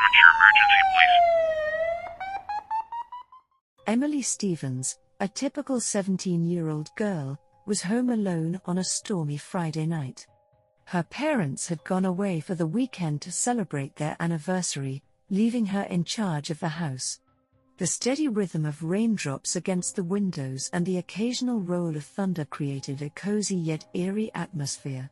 what's your emergency, please? Emily Stevens, a typical 17-year-old girl, was home alone on a stormy Friday night. Her parents had gone away for the weekend to celebrate their anniversary, leaving her in charge of the house. The steady rhythm of raindrops against the windows and the occasional roll of thunder created a cozy yet eerie atmosphere.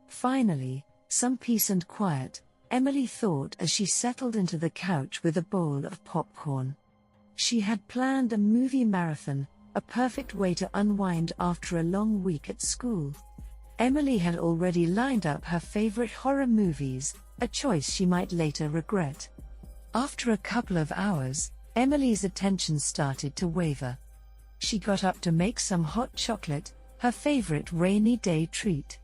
Finally, some peace and quiet, Emily thought as she settled into the couch with a bowl of popcorn. She had planned a movie marathon, a perfect way to unwind after a long week at school. Emily had already lined up her favorite horror movies, a choice she might later regret. After a couple of hours, Emily's attention started to waver. She got up to make some hot chocolate, her favorite rainy day treat.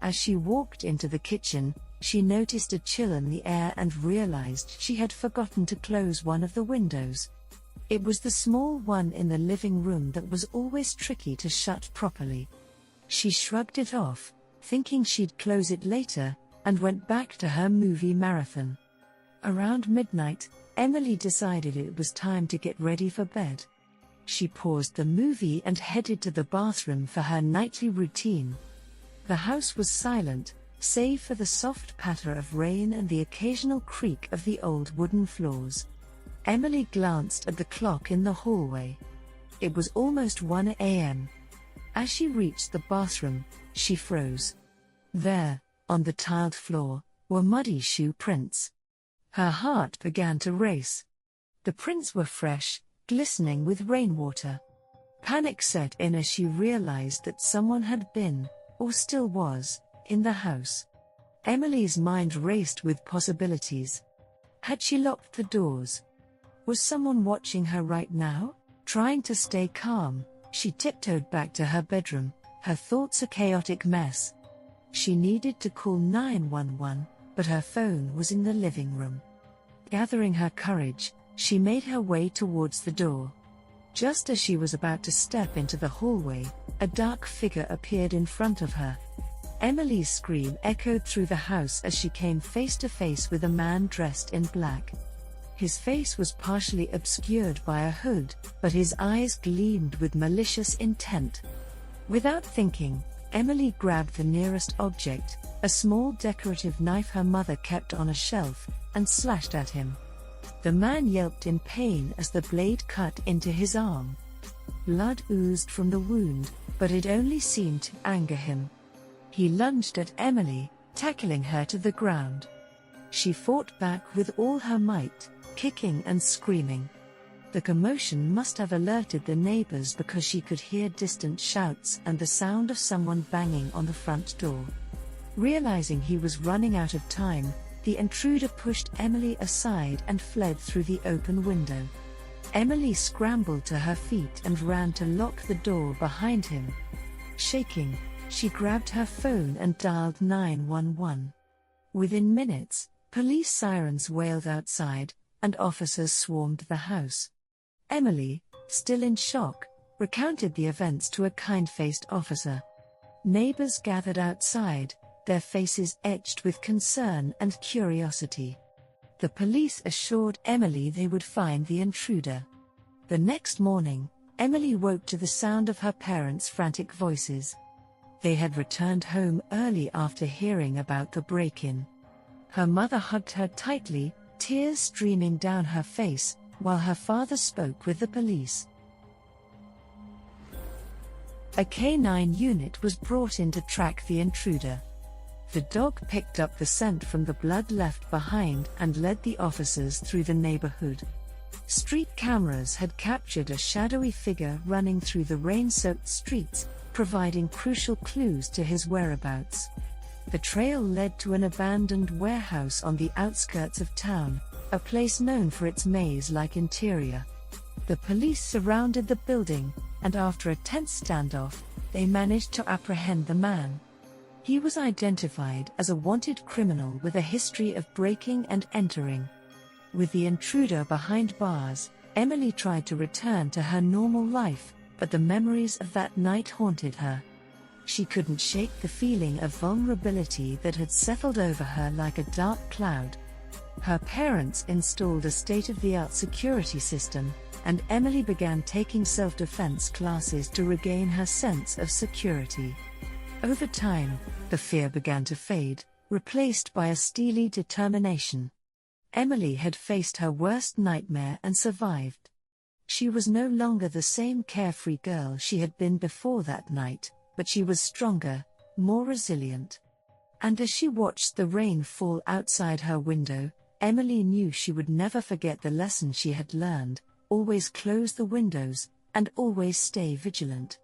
As she walked into the kitchen, she noticed a chill in the air and realized she had forgotten to close one of the windows. It was the small one in the living room that was always tricky to shut properly. She shrugged it off, thinking she'd close it later, and went back to her movie marathon. Around midnight, Emily decided it was time to get ready for bed. She paused the movie and headed to the bathroom for her nightly routine. The house was silent, save for the soft patter of rain and the occasional creak of the old wooden floors. Emily glanced at the clock in the hallway. It was almost 1 a.m. As she reached the bathroom, she froze. There, on the tiled floor, were muddy shoe prints. Her heart began to race. The prints were fresh, glistening with rainwater. Panic set in as she realized that someone had been, or still was, in the house. Emily's mind raced with possibilities. Had she locked the doors? Was someone watching her right now? Trying to stay calm, she tiptoed back to her bedroom, her thoughts a chaotic mess. She needed to call 911, but her phone was in the living room. Gathering her courage, she made her way towards the door. Just as she was about to step into the hallway, a dark figure appeared in front of her. Emily's scream echoed through the house as she came face to face with a man dressed in black. His face was partially obscured by a hood, but his eyes gleamed with malicious intent. Without thinking, Emily grabbed the nearest object, a small decorative knife her mother kept on a shelf, and slashed at him. The man yelped in pain as the blade cut into his arm. Blood oozed from the wound, but it only seemed to anger him. He lunged at Emily, tackling her to the ground. She fought back with all her might, kicking and screaming. The commotion must have alerted the neighbors because she could hear distant shouts and the sound of someone banging on the front door. Realizing he was running out of time, the intruder pushed Emily aside and fled through the open window. Emily scrambled to her feet and ran to lock the door behind him. Shaking, she grabbed her phone and dialed 911. Within minutes, police sirens wailed outside, and officers swarmed the house. Emily, still in shock, recounted the events to a kind-faced officer. Neighbors gathered outside, their faces etched with concern and curiosity. The police assured Emily they would find the intruder. The next morning, Emily woke to the sound of her parents' frantic voices. They had returned home early after hearing about the break-in. Her mother hugged her tightly, tears streaming down her face, while her father spoke with the police. A K9 unit was brought in to track the intruder. The dog picked up the scent from the blood left behind and led the officers through the neighborhood. Street cameras had captured a shadowy figure running through the rain-soaked streets, providing crucial clues to his whereabouts. The trail led to an abandoned warehouse on the outskirts of town, a place known for its maze-like interior. The police surrounded the building, and after a tense standoff, they managed to apprehend the man. He was identified as a wanted criminal with a history of breaking and entering. With the intruder behind bars, Emily tried to return to her normal life, but the memories of that night haunted her. She couldn't shake the feeling of vulnerability that had settled over her like a dark cloud. Her parents installed a state-of-the-art security system, and Emily began taking self-defense classes to regain her sense of security. Over time, the fear began to fade, replaced by a steely determination. Emily had faced her worst nightmare and survived. She was no longer the same carefree girl she had been before that night, but she was stronger, more resilient. And as she watched the rain fall outside her window, Emily knew she would never forget the lesson she had learned: always close the windows, and always stay vigilant.